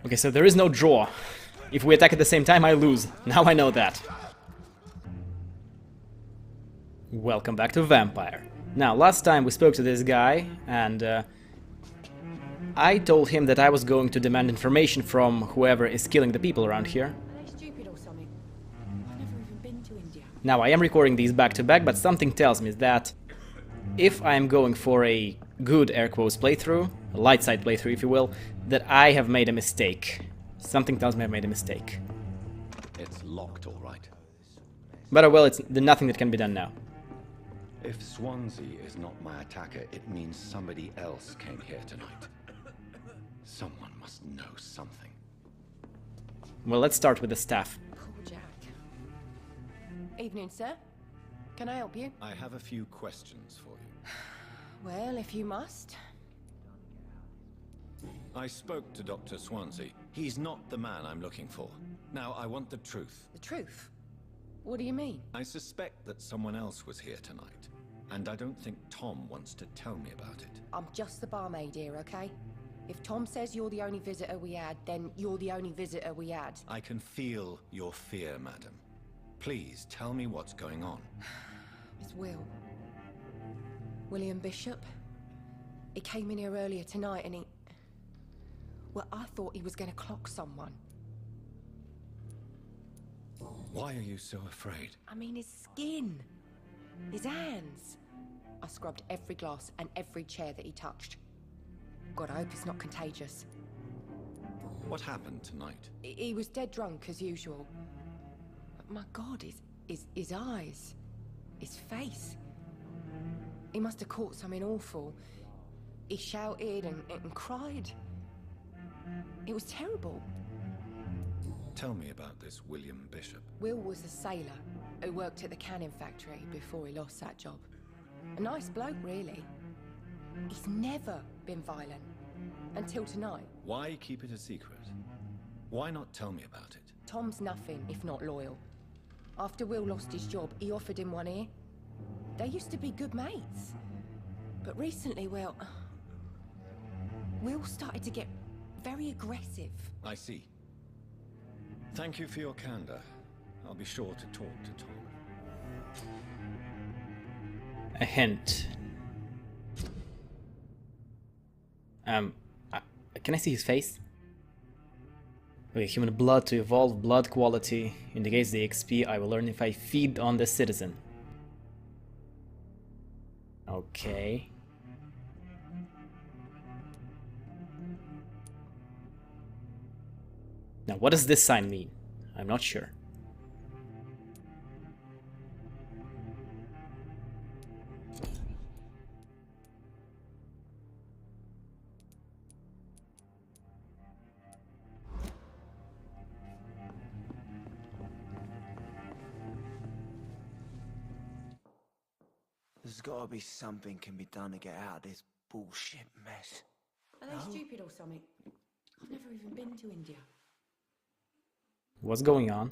Okay, so there is no draw. If we attack at the same time, I lose. Now I know that. Welcome back to Vampyr. Now, last time we spoke to this guy, and I told him that I was going to demand information from whoever is killing the people around here. Are they stupid or something? I've never even been to India. Now, I am recording these back to back, but something tells me that if I am going for a good air quotes playthrough, a light side playthrough if you will, that I have made a mistake. Something tells me I've made a mistake. It's locked, all right. But well, it's nothing that can be done now. If Swansea is not my attacker, it means somebody else came here tonight. Someone must know something. Well, let's start with the staff. Poor Jack. Evening, sir. Can I help you? I have a few questions for you. Well, if you must. I spoke to Dr. Swansea. He's not the man I'm looking for. Now, I want the truth. The truth? What do you mean? I suspect that someone else was here tonight, and I don't think Tom wants to tell me about it. I'm just the barmaid here, okay? If Tom says you're the only visitor we had, then you're the only visitor we had. I can feel your fear, madam. Please tell me what's going on. It's Will. William Bishop. He came in here earlier tonight and he... Well, I thought he was going to clock someone. Why are you so afraid? I mean, his skin. His hands. I scrubbed every glass and every chair that he touched. God, I hope it's not contagious. What happened tonight? He was dead drunk, as usual. But my God, his eyes. His face. He must have caught something awful. He shouted and cried. It was terrible. Tell me about this William Bishop. Will was a sailor who worked at the canning factory before he lost that job. A nice bloke, really. He's never been violent. Until tonight. Why keep it a secret? Why not tell me about it? Tom's nothing if not loyal. After Will lost his job, he offered him one ear. They used to be good mates. But recently, well... Will started to get very aggressive. I see. Thank you for your candor. I'll be sure to talk to Tom. A hint. Can I see his face? Okay, human blood to evolve, blood quality indicates the XP I will learn if I feed on the citizen. Okay. Now, what does this sign mean? I'm not sure. There's gotta be something can be done to get out of this bullshit mess. Are they stupid or something? I've never even been to India. What's going on?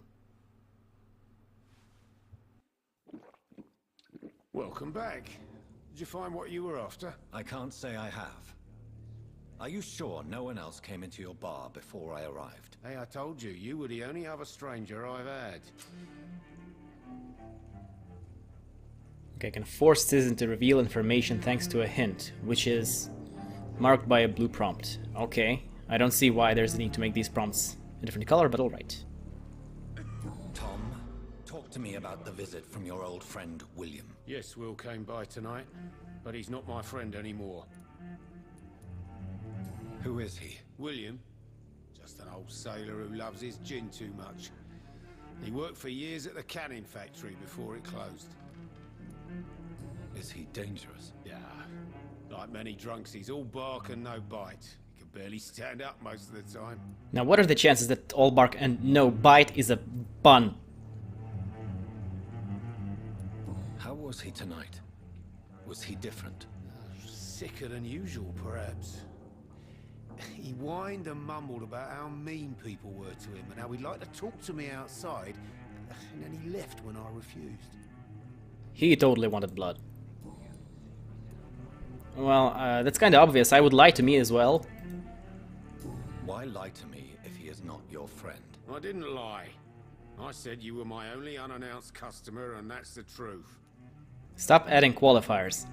Welcome back. Did you find what you were after? I can't say I have. Are you sure no one else came into your bar before I arrived? Hey, I told you, you were the only other stranger I've had. Okay, I can force citizen to reveal information thanks to a hint, which is marked by a blue prompt. Okay, I don't see why there's a need to make these prompts a different color, but alright. Tom, talk to me about the visit from your old friend, William. Yes, Will came by tonight, but he's not my friend anymore. Who is he? William? Just an old sailor who loves his gin too much. He worked for years at the canning factory before it closed. Is he dangerous? Yeah, like many drunks, he's all bark and no bite. He can barely stand up most of the time. Now, what are the chances that all bark and no bite is a pun? How was he tonight? Was he different? Sicker than usual, perhaps. He whined and mumbled about how mean people were to him and how he'd like to talk to me outside, and then he left when I refused. He totally wanted blood. Well, that's kinda obvious. I would lie to me as well. Why lie to me is not your friend. I didn't lie. I said you were my only unannounced customer, and that's the truth. Stop adding qualifiers.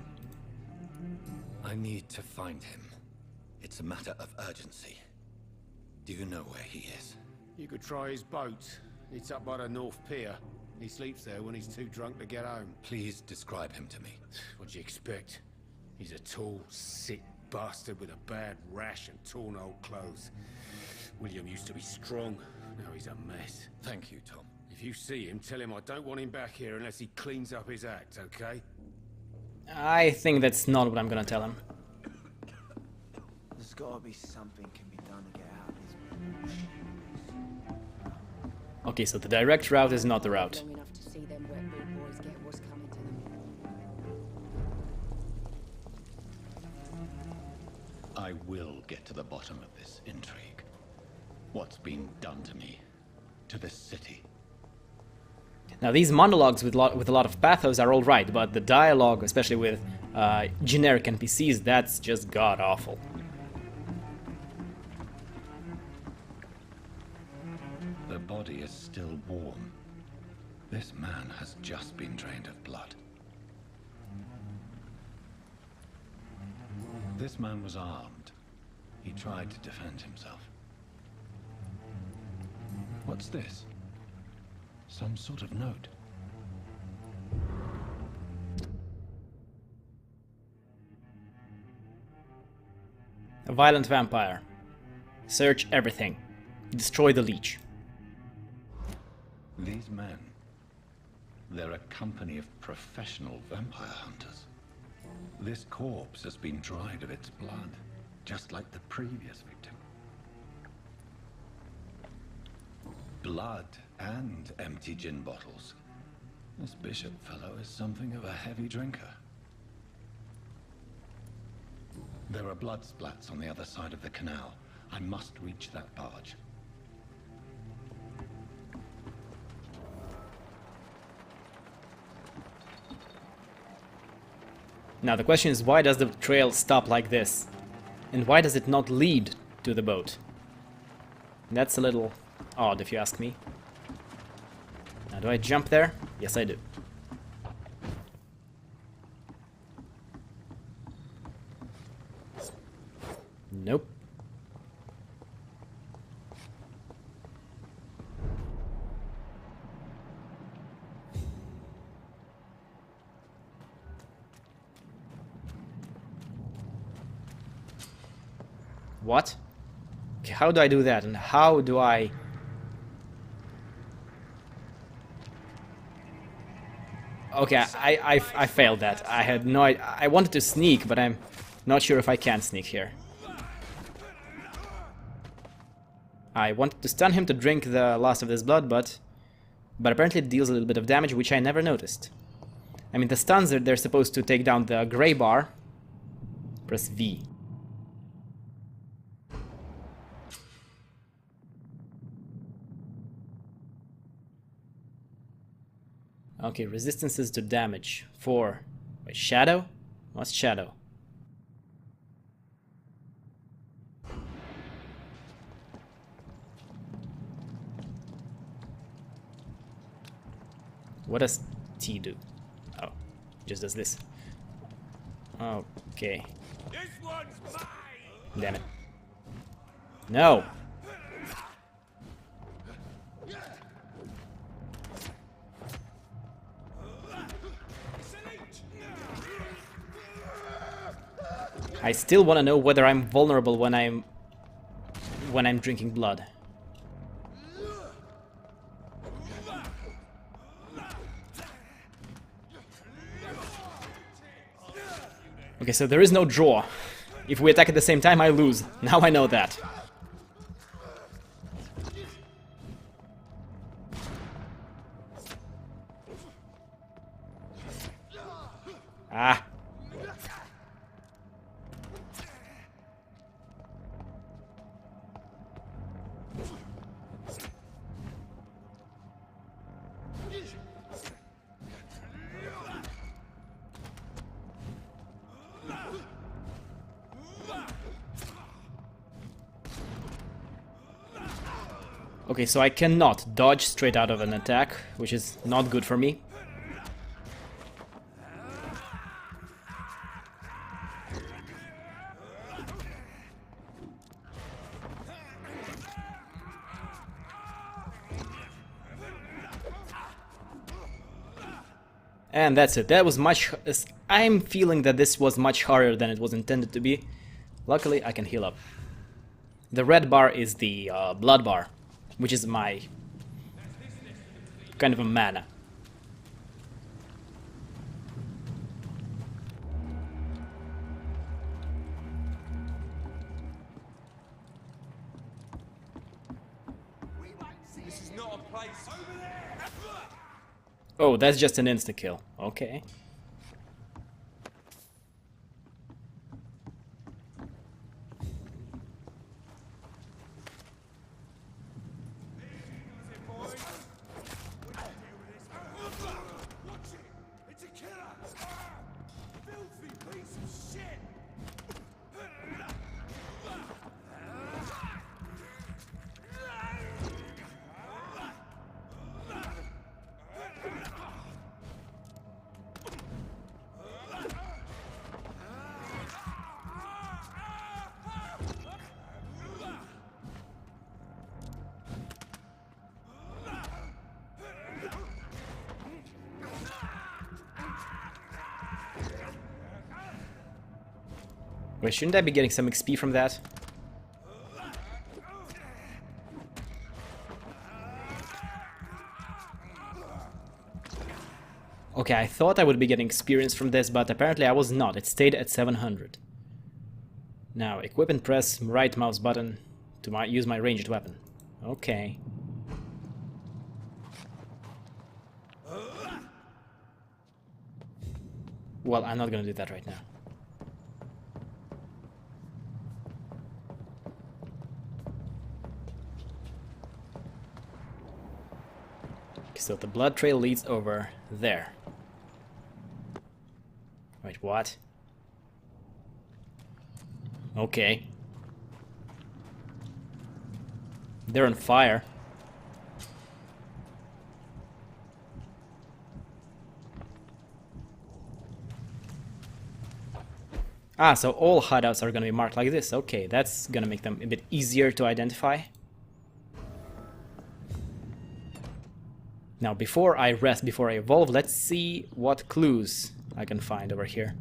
I need to find him. It's a matter of urgency. Do you know where he is? You could try his boat. It's up by the North Pier. He sleeps there when he's too drunk to get home. Please describe him to me. What'd you expect? He's a tall, sick bastard with a bad rash and torn old clothes. William used to be strong. Now he's a mess. Thank you, Tom. If you see him, tell him I don't want him back here unless he cleans up his act, okay? I think that's not what I'm gonna tell him. There's gotta be something can be done to get out of this bullshit. Okay, so the direct route is not the route. Long enough to see them Red Bull boys get what's coming to them. I will get to the bottom of this intrigue. What's been done to me, to this city. Now, these monologues with a lot of pathos are all right, but the dialogue, especially with generic NPCs, that's just god-awful. The body is still warm. This man has just been drained of blood. This man was armed. He tried to defend himself. What's this? Some sort of note. A violent vampire. Search everything. Destroy the leech. These men, they're a company of professional vampire hunters. This corpse has been dried of its blood, just like the previous victim. Blood and empty gin bottles. This bishop fellow is something of a heavy drinker. There are blood splats on the other side of the canal. I must reach that barge. Now the question is, why does the trail stop like this? And why does it not lead to the boat? That's a little odd, if you ask me. Now, do I jump there? Yes, I do. Nope. What? Okay, how do I do that? And how do I... Okay, I failed that. I had no idea. I wanted to sneak, but I'm not sure if I can sneak here. I wanted to stun him to drink the last of this blood, but apparently it deals a little bit of damage, which I never noticed. I mean, the stuns, they're supposed to take down the gray bar. Press V. Okay, resistances to damage. 4. Wait, shadow? What's shadow? What does T do? Oh, just does this. Okay. This one's mine! Damn it. No! I still want to know whether I'm vulnerable when I'm drinking blood. Okay, so there is no draw. If we attack at the same time, I lose. Now I know that. Ah. Okay, so I cannot dodge straight out of an attack, which is not good for me. And that's it. That was much... I'm feeling that this was much harder than it was intended to be. Luckily, I can heal up. The red bar is the blood bar, which is my kind of a mana. This is not a place over there. Oh, that's just an insta-kill. Okay. It's a killer! Filthy piece of shit! Wait, shouldn't I be getting some XP from that? Okay, I thought I would be getting experience from this, but apparently I was not. It stayed at 700. Now, equip and press right mouse button to use my ranged weapon. Okay. Well, I'm not gonna do that right now. So the blood trail leads over there. Wait, what? Okay. They're on fire. Ah, so all hideouts are gonna be marked like this. Okay, that's gonna make them a bit easier to identify. Now, before I rest, before I evolve, let's see what clues I can find over here.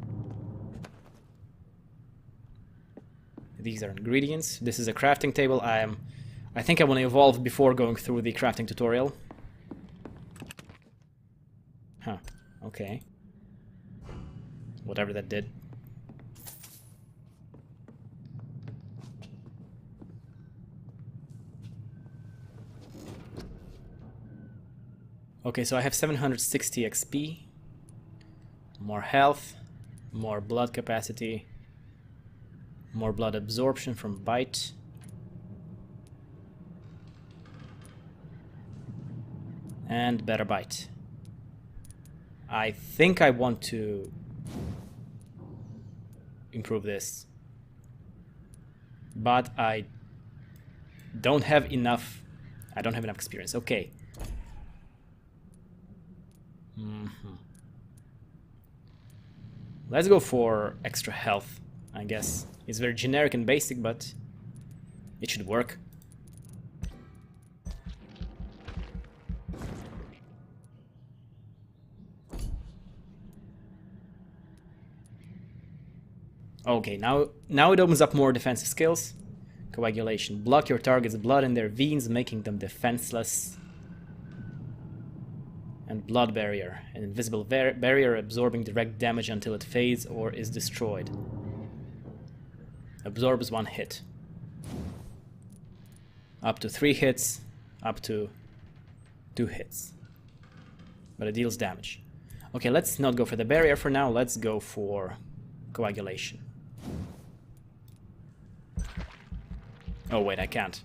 These are ingredients. This is a crafting table. I think I want to evolve before going through the crafting tutorial. Huh. Okay. Whatever that did. Okay, so I have 760 XP, more health, more blood capacity, more blood absorption from bite, and better bite. I think I want to improve this, but I don't have enough experience. Okay. Let's go for extra health, I guess. It's very generic and basic, but it should work. Okay, now it opens up more defensive skills. Coagulation. Block your target's blood in their veins, making them defenseless. And blood barrier, an invisible barrier absorbing direct damage until it fades or is destroyed. Absorbs 1 hit. Up to 3 hits, up to 2 hits. But it deals damage. Okay, let's not go for the barrier for now, let's go for coagulation. Oh wait, I can't.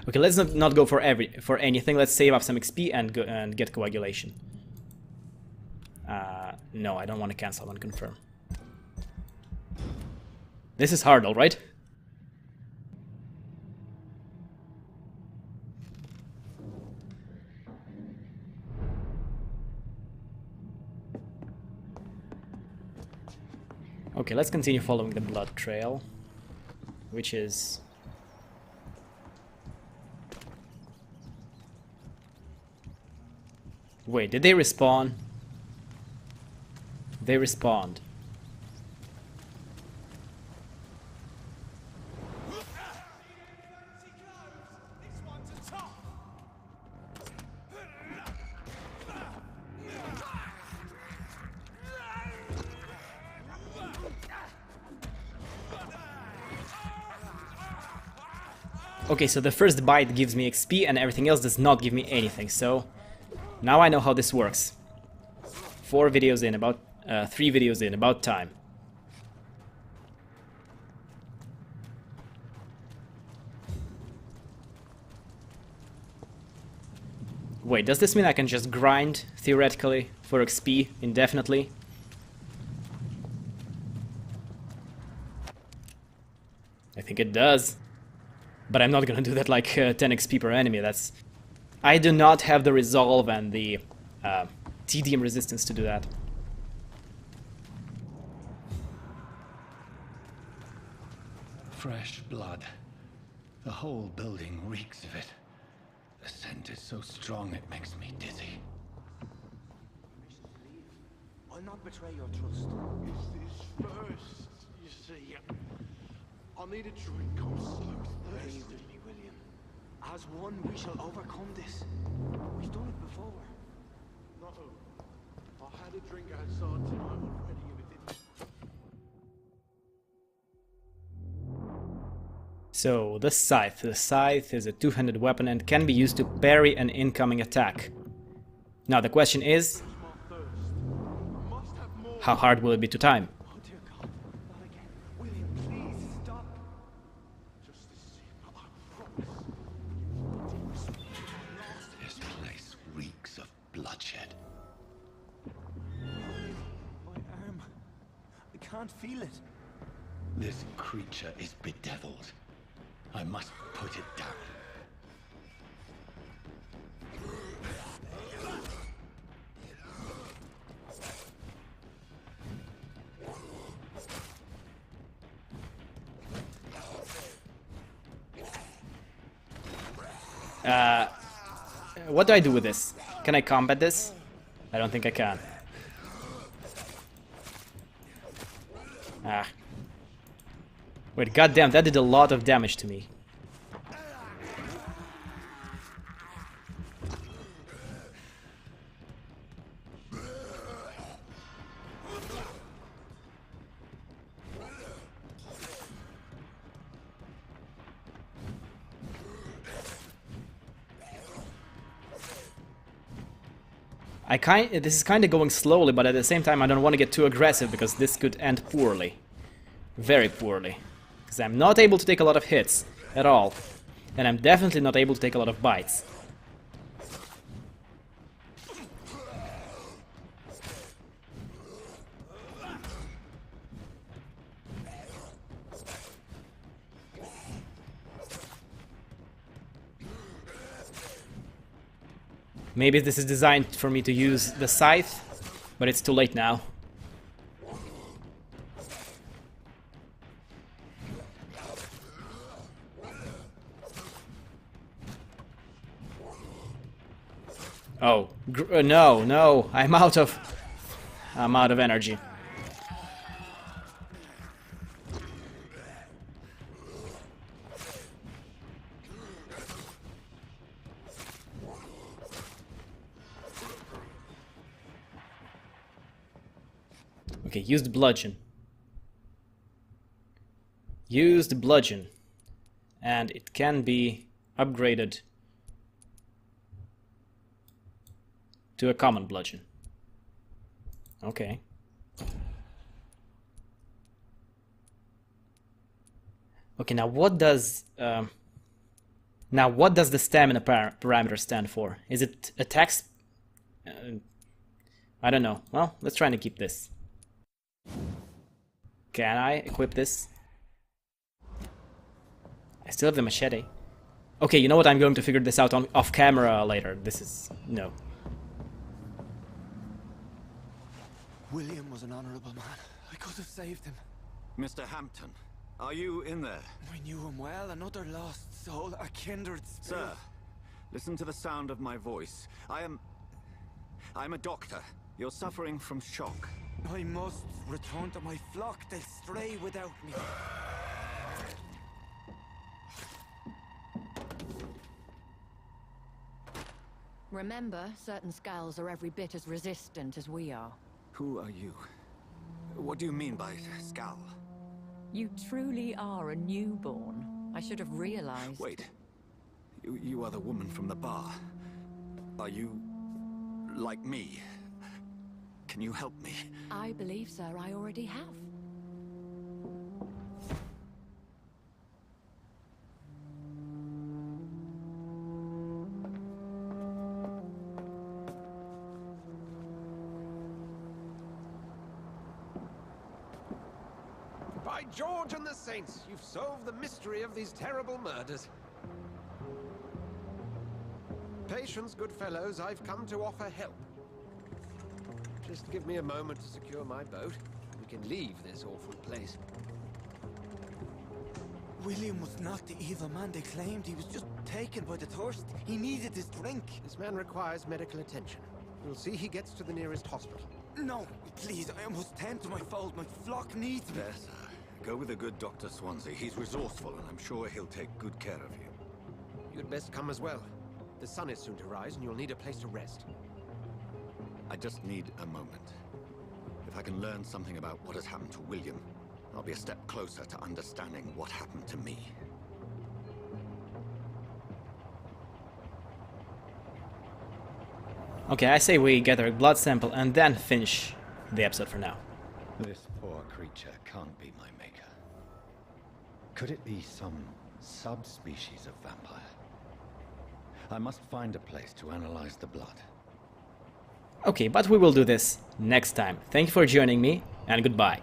Okay, let's not go for anything. Let's save up some XP and get coagulation. No, I don't want to cancel and confirm. This is hard, all right? Okay, let's continue following the blood trail, which is... Wait, did they respawn? They respawned. Okay, so the first bite gives me XP and everything else does not give me anything, so now I know how this works. 4 videos in, about 3 videos in, about time. Wait, does this mean I can just grind, theoretically, for XP indefinitely? I think it does. But I'm not gonna do that like 10 XP per enemy, that's... I do not have the resolve and the TDM resistance to do that. Fresh blood. The whole building reeks of it. The scent is so strong it makes me dizzy. I'll not betray your trust. It's this first, you see. I need a drink, I'm so Bear thirsty. with me, William. As one, we shall overcome this. We've done it before. No, I had a drink outside tonight already and it didn't... So, the scythe. The scythe is a two-handed weapon and can be used to parry an incoming attack. Now the question is, My thirst. I must have more. how hard will it be to time? Oh, dear God. Not again. William, please, stop. Just this scene, I promise. This place reeks of bloodshed. My arm. I can't feel it. This creature is bedeviled. I must put it down. What do I do with this? Can I combat this? I don't think I can. Ah. Wait, goddamn, that did a lot of damage to me. This is kind of going slowly, but at the same time I don't want to get too aggressive because this could end poorly. Very poorly. Because I'm not able to take a lot of hits at all. And I'm definitely not able to take a lot of bites. Maybe this is designed for me to use the scythe, but it's too late now. Oh, no, I'm out of energy. Okay, use the bludgeon. Use the bludgeon. And it can be upgraded to a common bludgeon. Okay. Okay, now what does the stamina parameter stand for? Is it attacks? I don't know. Well, let's try and keep this. Can I equip this? I still have the machete. Okay, you know what? I'm going to figure this out off camera later. This is... no. William was an honorable man. I could have saved him. Mr. Hampton, are you in there? We knew him well, another lost soul, a kindred spirit. Sir, listen to the sound of my voice. I'm a doctor. You're suffering from shock. I must return to my flock. They'll stray without me. Remember, certain skulls are every bit as resistant as we are. Who are you? What do you mean by Skal? You truly are a newborn. I should have realized. Wait. You are the woman from the bar. Are you... like me? Can you help me? I believe, sir, I already have. By George and the Saints, you've solved the mystery of these terrible murders. Patience, good fellows, I've come to offer help. Just give me a moment to secure my boat. We can leave this awful place. William was not the evil man they claimed. He was just taken by the thirst. He needed his drink. This man requires medical attention. We'll see he gets to the nearest hospital. No, please, I must tend to my fold. My flock needs me. There, sir. Go with the good Dr. Swansea. He's resourceful, and I'm sure he'll take good care of you. You'd best come as well. The sun is soon to rise, and you'll need a place to rest. I just need a moment. If I can learn something about what has happened to William, I'll be a step closer to understanding what happened to me. Okay, I say we gather a blood sample and then finish the episode for now. This poor creature can't be my maker. Could it be some subspecies of vampire? I must find a place to analyze the blood. Okay, but we will do this next time. Thank you for joining me, and goodbye.